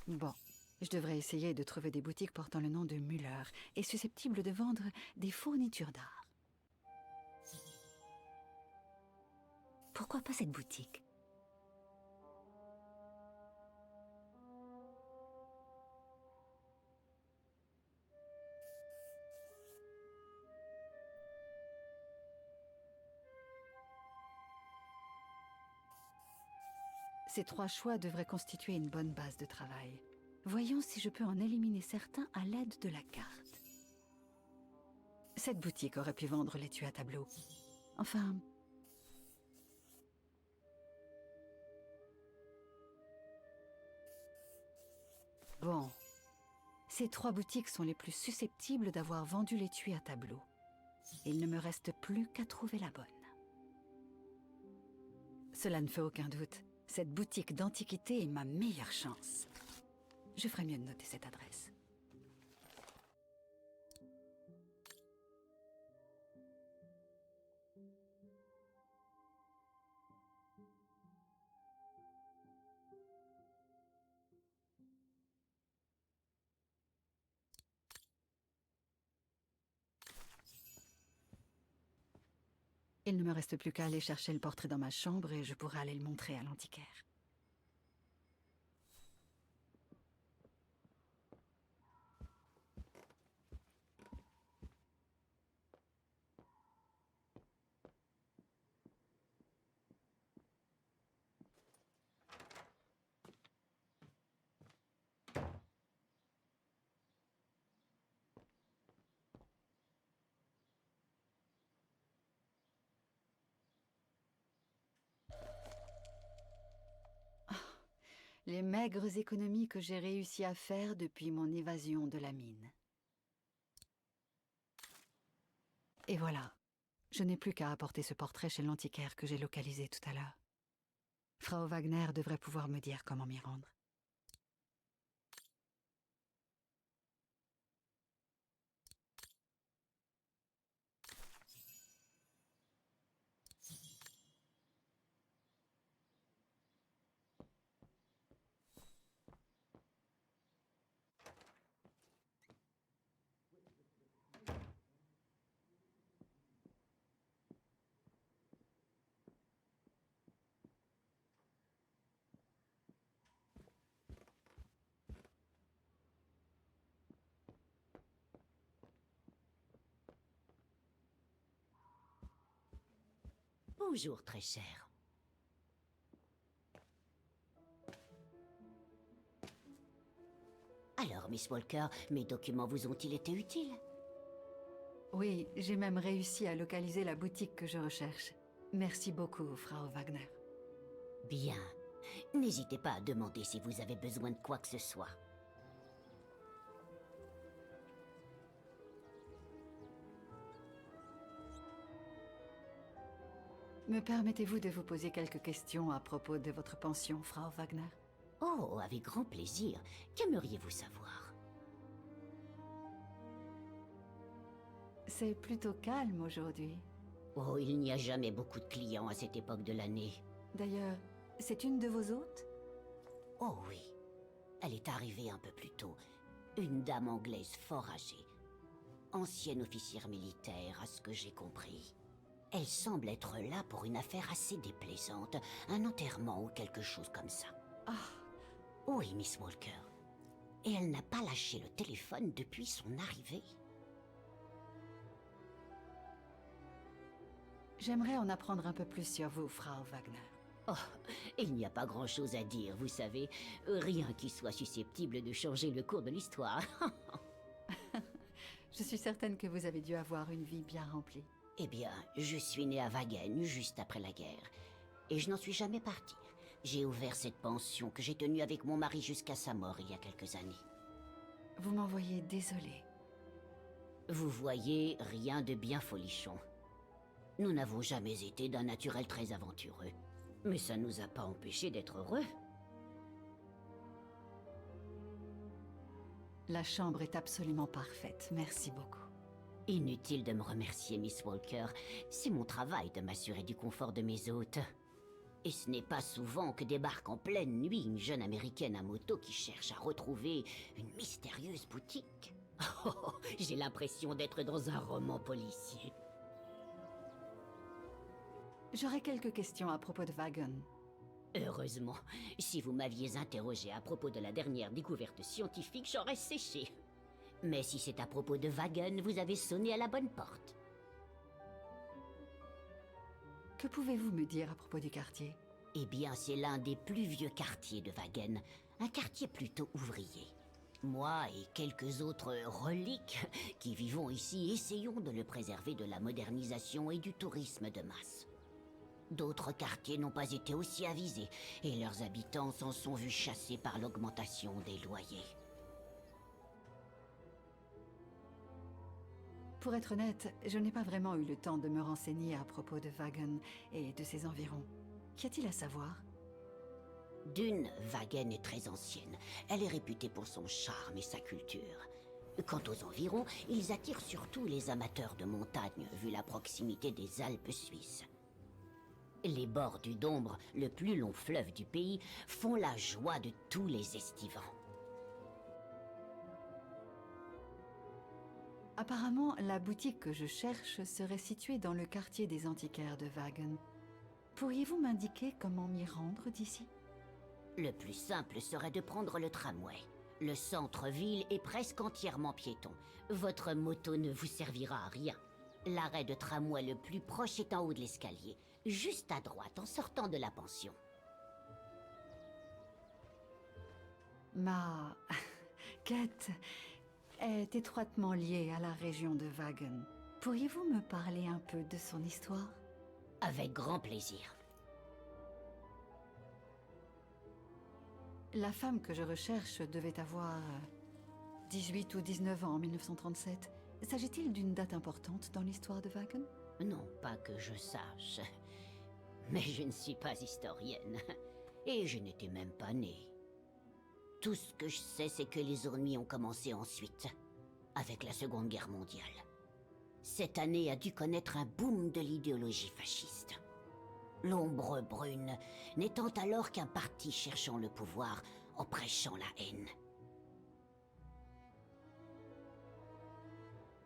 Bon, je devrais essayer de trouver des boutiques portant le nom de Müller et susceptibles de vendre des fournitures d'art. Pourquoi pas cette boutique? Ces 3 choix devraient constituer une bonne base de travail. Voyons si je peux en éliminer certains à l'aide de la carte. Cette boutique aurait pu vendre l'étui à tableau. Enfin... Bon. Ces 3 boutiques sont les plus susceptibles d'avoir vendu l'étui à tableau. Il ne me reste plus qu'à trouver la bonne. Cela ne fait aucun doute. Cette boutique d'antiquité est ma meilleure chance. Je ferais mieux de noter cette adresse. Il ne me reste plus qu'à aller chercher le portrait dans ma chambre et je pourrai aller le montrer à l'antiquaire. Les maigres économies que j'ai réussi à faire depuis mon évasion de la mine. Et voilà, je n'ai plus qu'à apporter ce portrait chez l'antiquaire que j'ai localisé tout à l'heure. Frau Wagner devrait pouvoir me dire comment m'y rendre. Bonjour, très cher. Alors, Miss Walker, mes documents vous ont-ils été utiles? Oui, j'ai même réussi à localiser la boutique que je recherche. Merci beaucoup, Frau Wagner. Bien. N'hésitez pas à demander si vous avez besoin de quoi que ce soit. Me permettez-vous de vous poser quelques questions à propos de votre pension, Frau Wagner? Oh, avec grand plaisir. Qu'aimeriez-vous savoir? C'est plutôt calme aujourd'hui. Oh, il n'y a jamais beaucoup de clients à cette époque de l'année. D'ailleurs, c'est une de vos hôtes? Oh oui. Elle est arrivée un peu plus tôt. Une dame anglaise fort âgée. Ancienne officière militaire, à ce que j'ai compris. Elle semble être là pour une affaire assez déplaisante. Un enterrement ou quelque chose comme ça. Ah, Oui, Miss Walker. Et elle n'a pas lâché le téléphone depuis son arrivée. j'aimerais en apprendre un peu plus sur vous, Frau Wagner. Oh, il n'y a pas grand-chose à dire, vous savez. Rien qui soit susceptible de changer le cours de l'histoire. Je suis certaine que vous avez dû avoir une vie bien remplie. Eh bien, je suis née à Wagen, juste après la guerre. Et je n'en suis jamais partie. J'ai ouvert cette pension que j'ai tenue avec mon mari jusqu'à sa mort il y a quelques années. Vous m'en voyez désolée. Vous voyez, rien de bien folichon. Nous n'avons jamais été d'un naturel très aventureux. Mais ça ne nous a pas empêchés d'être heureux. La chambre est absolument parfaite, merci beaucoup. Inutile de me remercier, Miss Walker. C'est mon travail de m'assurer du confort de mes hôtes. Et ce n'est pas souvent que débarque en pleine nuit une jeune américaine à moto qui cherche à retrouver une mystérieuse boutique. Oh, j'ai l'impression d'être dans un roman policier. J'aurais quelques questions à propos de Wagon. Heureusement, si vous m'aviez interrogé à propos de la dernière découverte scientifique, j'aurais séché. Mais si c'est à propos de Wagon, vous avez sonné à la bonne porte. Que pouvez-vous me dire à propos du quartier? Eh bien, c'est l'un des plus vieux quartiers de Wagen, un quartier plutôt ouvrier. Moi et quelques autres reliques qui vivons ici essayons de le préserver de la modernisation et du tourisme de masse. D'autres quartiers n'ont pas été aussi avisés et leurs habitants s'en sont vus chassés par l'augmentation des loyers. Pour être honnête, je n'ai pas vraiment eu le temps de me renseigner à propos de Wagon et de ses environs. Qu'y a-t-il à savoir? D'une, Wagen est très ancienne. Elle est réputée pour son charme et sa culture. Quant aux environs, ils attirent surtout les amateurs de montagne, vu la proximité des Alpes suisses. Les bords du Dombre, le plus long fleuve du pays, font la joie de tous les estivants. Apparemment, la boutique que je cherche serait située dans le quartier des antiquaires de Wagon. Pourriez-vous m'indiquer comment m'y rendre d'ici? Le plus simple serait de prendre le tramway. Le centre-ville est presque entièrement piéton. Votre moto ne vous servira à rien. L'arrêt de tramway le plus proche est en haut de l'escalier, juste à droite en sortant de la pension. Ma quête est étroitement liée à la région de Wagon. Pourriez-vous me parler un peu de son histoire? Avec grand plaisir. La femme que je recherche devait avoir 18 ou 19 ans en 1937. S'agit-il d'une date importante dans l'histoire de Wagon? Non, pas que je sache. Mais je ne suis pas historienne. Et je n'étais même pas née. Tout ce que je sais, c'est que les ennuis ont commencé ensuite, avec la Seconde Guerre mondiale. Cette année a dû connaître un boom de l'idéologie fasciste. L'Ombre Brune n'étant alors qu'un parti cherchant le pouvoir en prêchant la haine.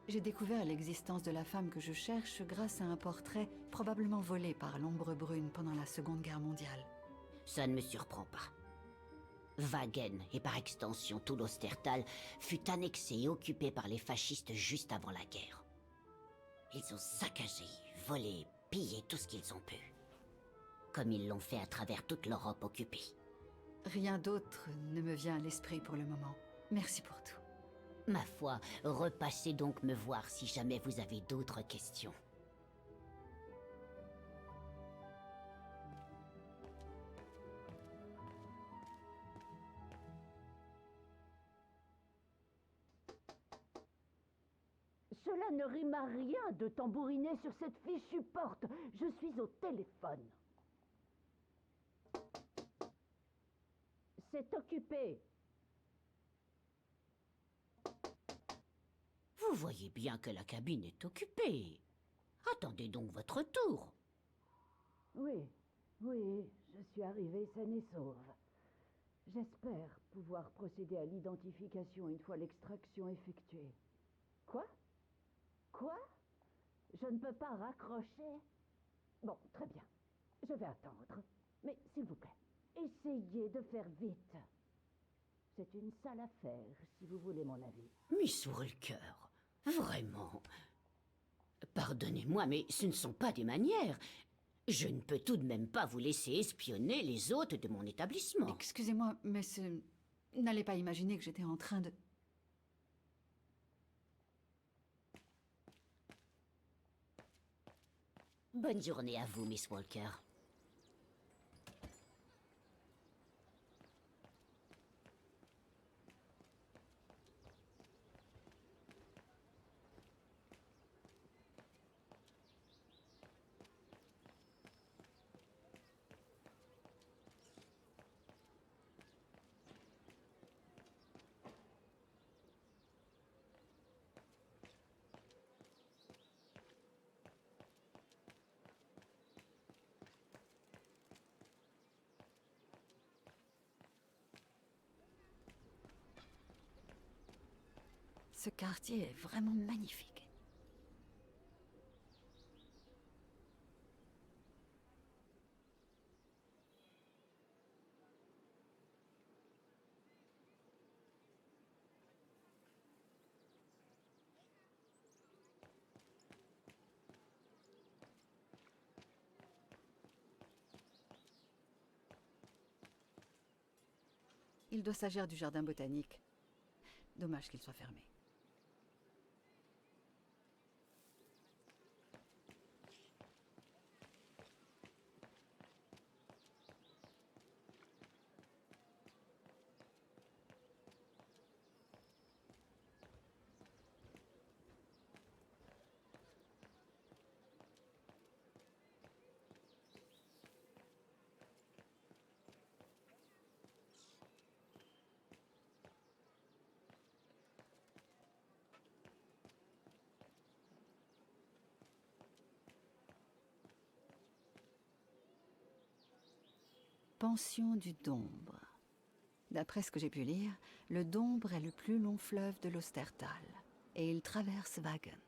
J'ai découvert l'existence de la femme que je cherche grâce à un portrait probablement volé par l'Ombre Brune pendant la Seconde Guerre mondiale. Ça ne me surprend pas. Wagen, et par extension tout l'Ostertal, fut annexé et occupé par les fascistes juste avant la guerre. Ils ont saccagé, volé, pillé tout ce qu'ils ont pu. Comme ils l'ont fait à travers toute l'Europe occupée. Rien d'autre ne me vient à l'esprit pour le moment. Merci pour tout. Ma foi, repassez donc me voir si jamais vous avez d'autres questions. Cela ne rime à rien de tambouriner sur cette fichue porte. Je suis au téléphone. C'est occupé. Vous voyez bien que la cabine est occupée. Attendez donc votre tour. Oui, je suis arrivée saine et sauve. J'espère pouvoir procéder à l'identification une fois l'extraction effectuée. Quoi? Je ne peux pas raccrocher? Bon, très bien. Je vais attendre. Mais s'il vous plaît, essayez de faire vite. C'est une sale affaire, si vous voulez mon avis. Miss Walker, vraiment. Pardonnez-moi, mais ce ne sont pas des manières. Je ne peux tout de même pas vous laisser espionner les hôtes de mon établissement. Excusez-moi, mais n'allez pas imaginer que j'étais en train de... Bonne journée à vous, Miss Walker. Ce quartier est vraiment magnifique. Il doit s'agir du jardin botanique. Dommage qu'il soit fermé. Pension du Dombre. D'après ce que j'ai pu lire, le Dombre est le plus long fleuve de l'Ostertal, et il traverse Wagen.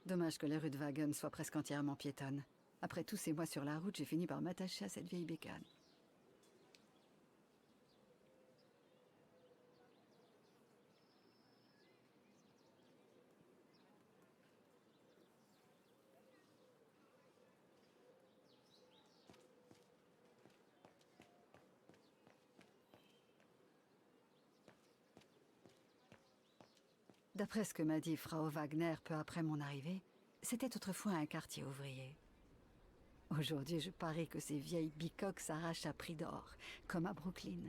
Dommage que les rues de Wagen soient presque entièrement piétonnes. Après tous ces mois sur la route, j'ai fini par m'attacher à cette vieille bécane. D'après ce que m'a dit Frau Wagner peu après mon arrivée, c'était autrefois un quartier ouvrier. Aujourd'hui, je parie que ces vieilles bicoques s'arrachent à prix d'or, comme à Brooklyn.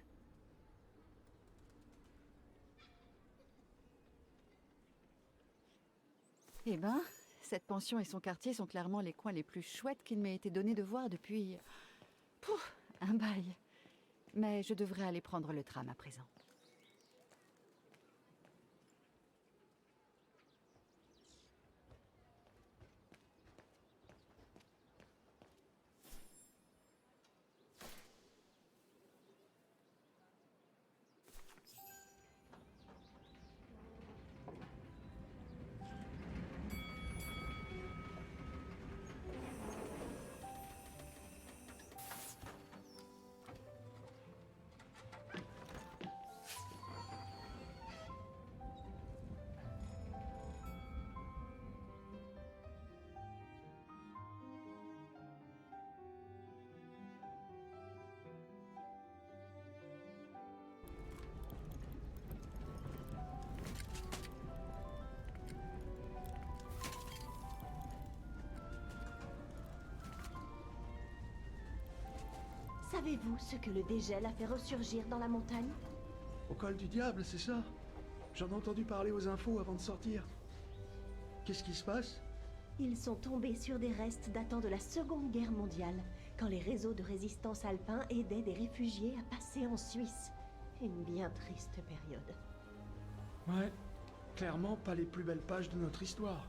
Eh ben, cette pension et son quartier sont clairement les coins les plus chouettes qu'il m'ait été donné de voir depuis... Pouf, un bail. Mais je devrais aller prendre le tram à présent. Savez-vous ce que le dégel a fait ressurgir dans la montagne? Au col du diable, c'est ça? J'en ai entendu parler aux infos avant de sortir. Qu'est-ce qui se passe? Ils sont tombés sur des restes datant de la Seconde Guerre mondiale, quand les réseaux de résistance alpins aidaient des réfugiés à passer en Suisse. Une bien triste période. Ouais, clairement pas les plus belles pages de notre histoire.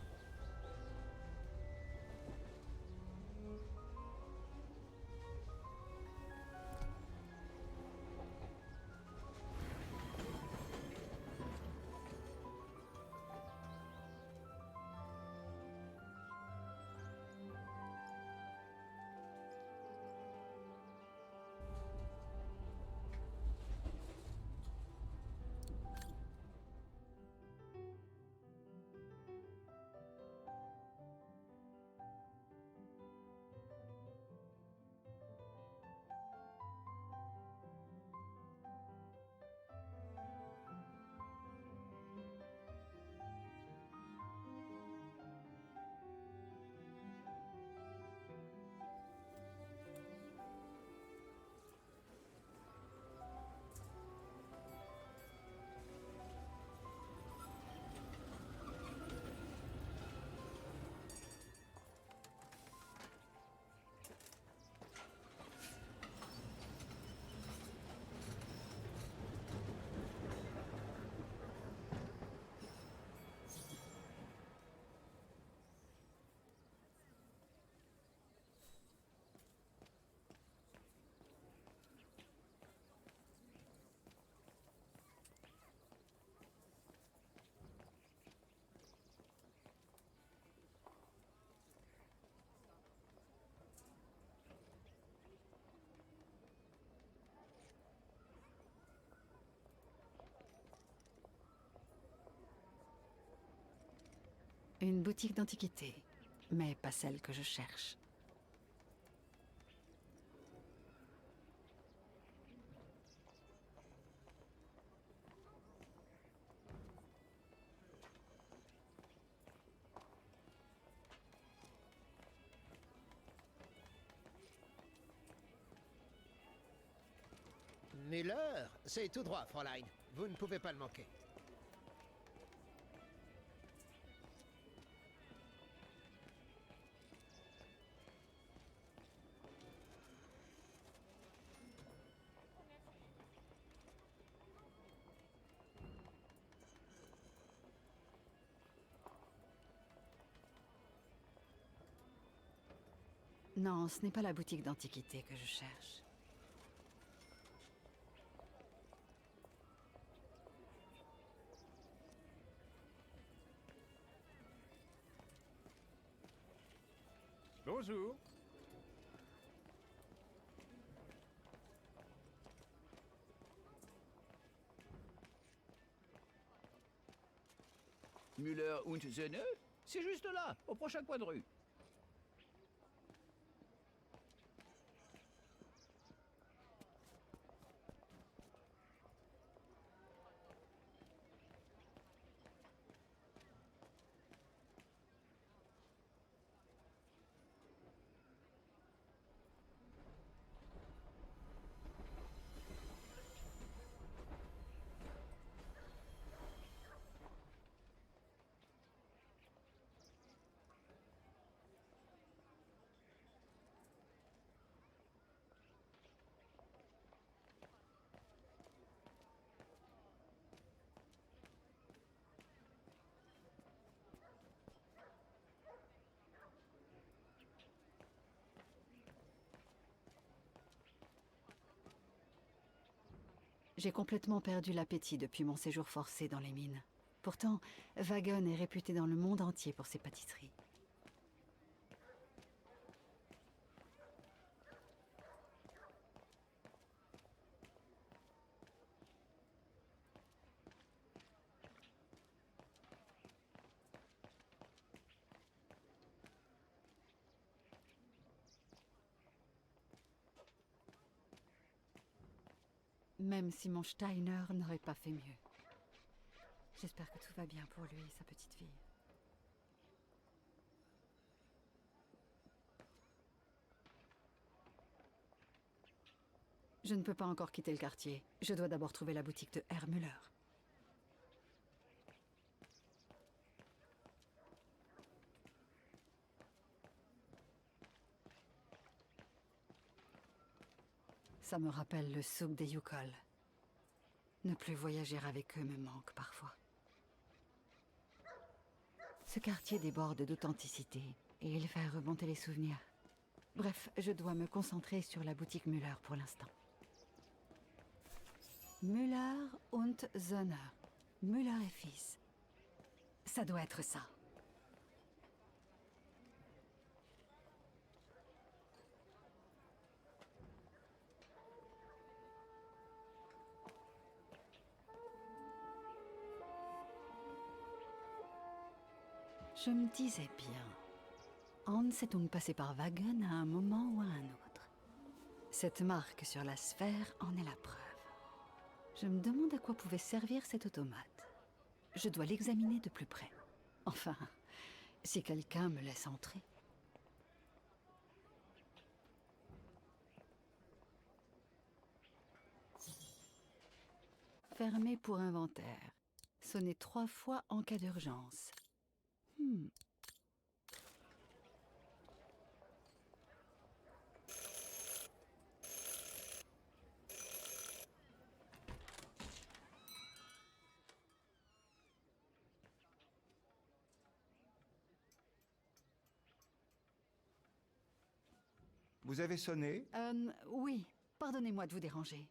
Une boutique d'antiquités, mais pas celle que je cherche. Müller, c'est tout droit, Fräulein. Vous ne pouvez pas le manquer. Non, ce n'est pas la boutique d'antiquités que je cherche. Bonjour. Müller und Söhne? C'est juste là, au prochain coin de rue. J'ai complètement perdu l'appétit depuis mon séjour forcé dans les mines. Pourtant, Wagon est réputé dans le monde entier pour ses pâtisseries. Même si mon Steiner n'aurait pas fait mieux. J'espère que tout va bien pour lui et sa petite fille. Je ne peux pas encore quitter le quartier. Je dois d'abord trouver la boutique de Herr Müller. Ça me rappelle le souk des Yukol. Ne plus voyager avec eux me manque parfois. Ce quartier déborde d'authenticité et il fait remonter les souvenirs. Bref, je dois me concentrer sur la boutique Müller pour l'instant. Müller und Söhne. Müller et fils. Ça doit être ça. Je me disais bien. Hans est donc passé par Wagon à un moment ou à un autre. Cette marque sur la sphère en est la preuve. Je me demande à quoi pouvait servir cet automate. Je dois l'examiner de plus près. Enfin, si quelqu'un me laisse entrer. Fermé pour inventaire. Sonner 3 fois en cas d'urgence. Vous avez sonné? Oui, pardonnez-moi de vous déranger.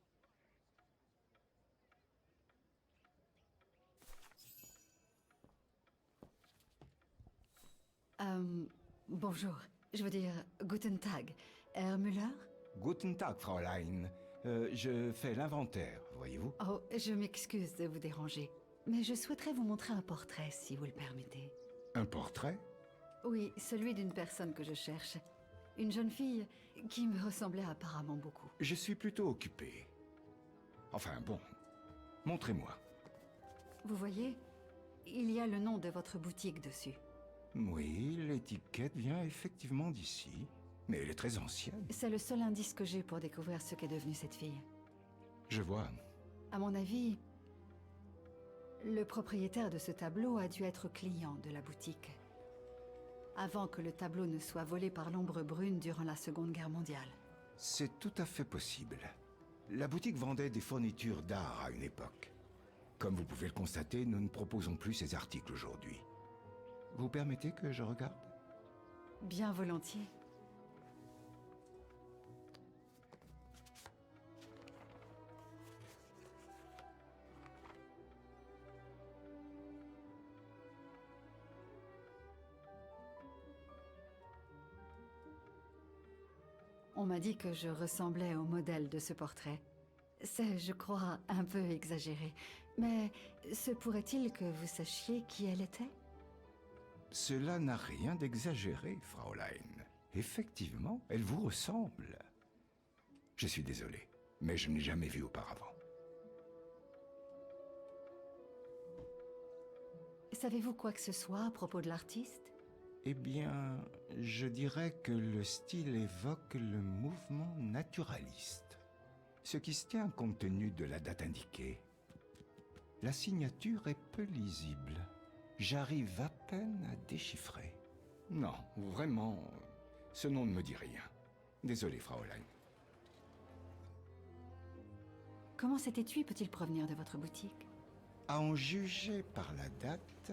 Bonjour, je veux dire Guten Tag. Herr Müller? Guten Tag, Fräulein. Je fais l'inventaire, voyez-vous. Oh, je m'excuse de vous déranger, mais je souhaiterais vous montrer un portrait, si vous le permettez. Un portrait? Oui, celui d'une personne que je cherche. Une jeune fille qui me ressemblait apparemment beaucoup. Je suis plutôt occupé. Enfin bon, montrez-moi. Vous voyez, il y a le nom de votre boutique dessus. Oui, l'étiquette vient effectivement d'ici, mais elle est très ancienne. C'est le seul indice que j'ai pour découvrir ce qu'est devenue cette fille. Je vois. À mon avis, le propriétaire de ce tableau a dû être client de la boutique. Avant que le tableau ne soit volé par l'ombre brune durant la Seconde Guerre mondiale. C'est tout à fait possible. La boutique vendait des fournitures d'art à une époque. Comme vous pouvez le constater, nous ne proposons plus ces articles aujourd'hui. Vous permettez que je regarde? Bien volontiers. On m'a dit que je ressemblais au modèle de ce portrait. C'est, je crois, un peu exagéré. Mais se pourrait-il que vous sachiez qui elle était? Cela n'a rien d'exagéré, Fraulein. Effectivement, elle vous ressemble. Je suis désolé, mais je n'ai jamais vu auparavant. Savez-vous quoi que ce soit à propos de l'artiste? Eh bien, je dirais que le style évoque le mouvement naturaliste. Ce qui se tient compte tenu de la date indiquée. La signature est peu lisible. J'arrive à peine à déchiffrer. Non, vraiment, ce nom ne me dit rien. Désolé, Fraulein. Comment cet étui peut-il provenir de votre boutique? À en juger par la date,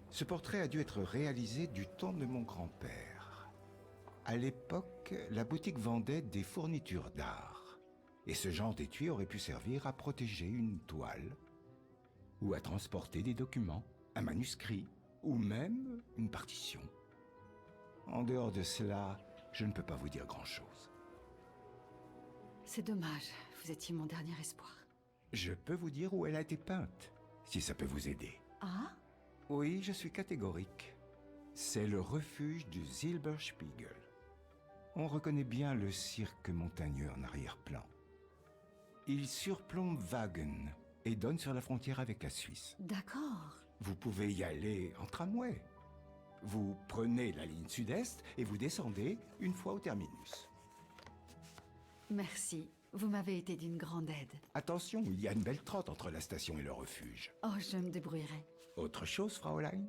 ce portrait a dû être réalisé du temps de mon grand-père. À l'époque, la boutique vendait des fournitures d'art. Et ce genre d'étui aurait pu servir à protéger une toile, ou à transporter des documents, un manuscrit, ou même une partition. En dehors de cela, je ne peux pas vous dire grand-chose. C'est dommage, vous étiez mon dernier espoir. Je peux vous dire où elle a été peinte, si ça peut vous aider. Ah? Oui, je suis catégorique. C'est le refuge du Silberspiegel. On reconnaît bien le cirque montagneux en arrière-plan. Il surplombe Wagen et donne sur la frontière avec la Suisse. D'accord. Vous pouvez y aller en tramway. Vous prenez la ligne sud-est et vous descendez une fois au terminus. Merci, vous m'avez été d'une grande aide. Attention, il y a une belle trotte entre la station et le refuge. Oh, je me débrouillerai. Autre chose, Fraulein?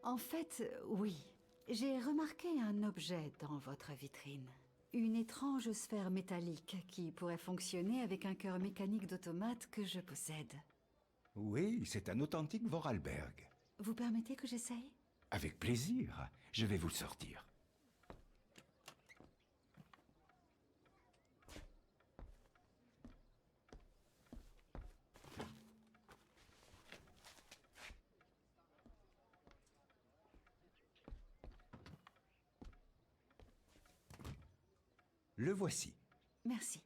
En fait, oui. J'ai remarqué un objet dans votre vitrine. Une étrange sphère métallique qui pourrait fonctionner avec un cœur mécanique d'automate que je possède. Oui, c'est un authentique Vorarlberg. Vous permettez que j'essaye? Avec plaisir, je vais vous le sortir. Le voici. Merci.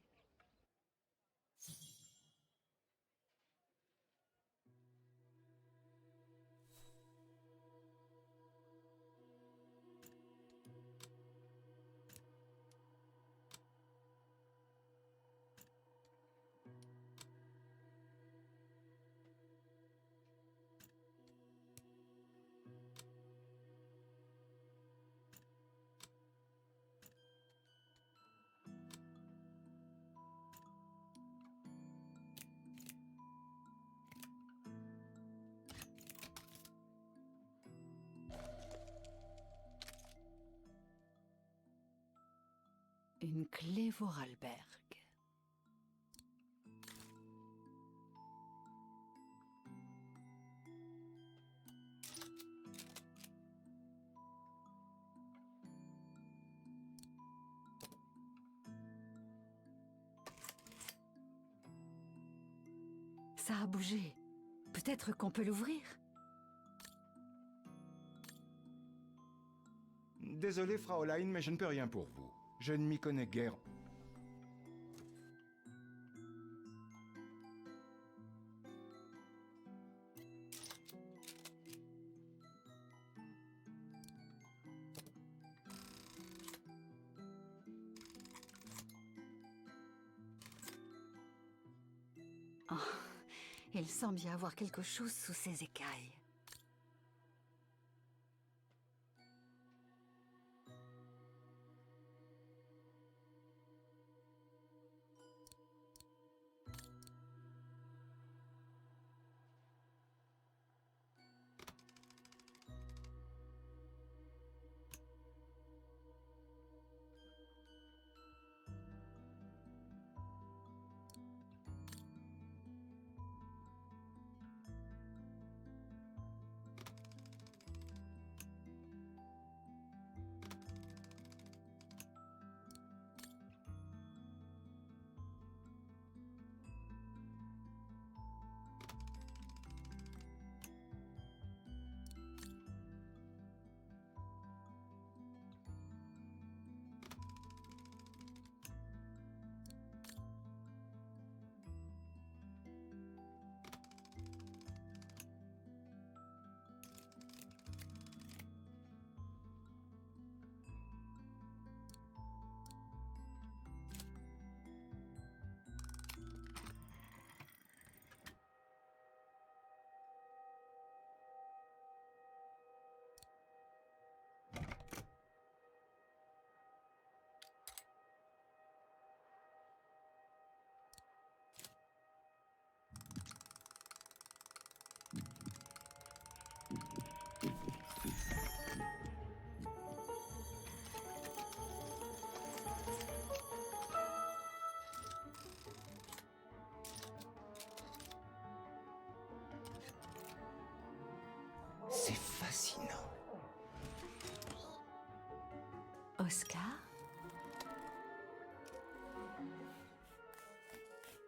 Une clé Vorarlberg. Ça a bougé. Peut-être qu'on peut l'ouvrir. Désolé, Fraulein, mais je ne peux rien pour vous. Je ne m'y connais guère. Il semble y avoir quelque chose sous ses écailles. C'est fascinant. Oscar?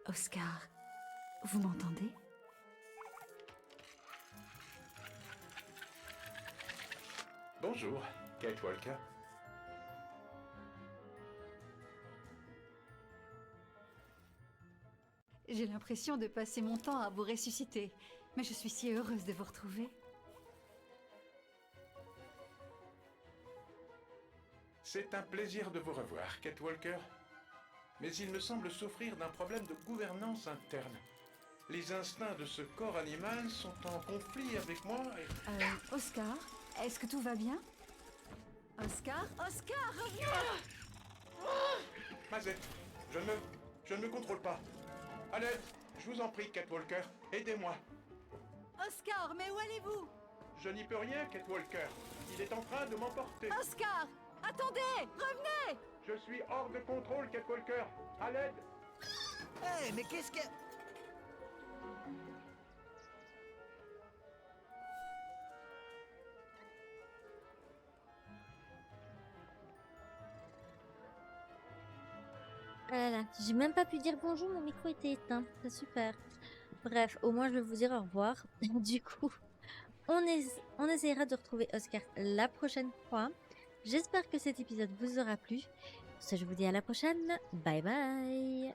Oscar, vous m'entendez? Bonjour, Kate Walker. J'ai l'impression de passer mon temps à vous ressusciter, mais je suis si heureuse de vous retrouver. C'est un plaisir de vous revoir, Kate Walker. Mais il me semble souffrir d'un problème de gouvernance interne. Les instincts de ce corps animal sont en conflit avec moi et... Oscar, est-ce que tout va bien? Oscar? Oscar, reviens! Mazette, je ne me contrôle pas. À l'aide, je vous en prie, Kate Walker, aidez-moi. Oscar, mais où allez-vous? Je n'y peux rien, Kate Walker. Il est en train de m'emporter. Oscar! Attendez! Revenez! Je suis hors de contrôle, Kate Walker. À l'aide! Hé, mais qu'est-ce que... Ah là là, j'ai même pas pu dire bonjour, mon micro était éteint. C'est super. Bref, au moins je vais vous dire au revoir. Du coup, on essaiera de retrouver Oscar la prochaine fois. J'espère que cet épisode vous aura plu. Sur ce, je vous dis à la prochaine. Bye bye.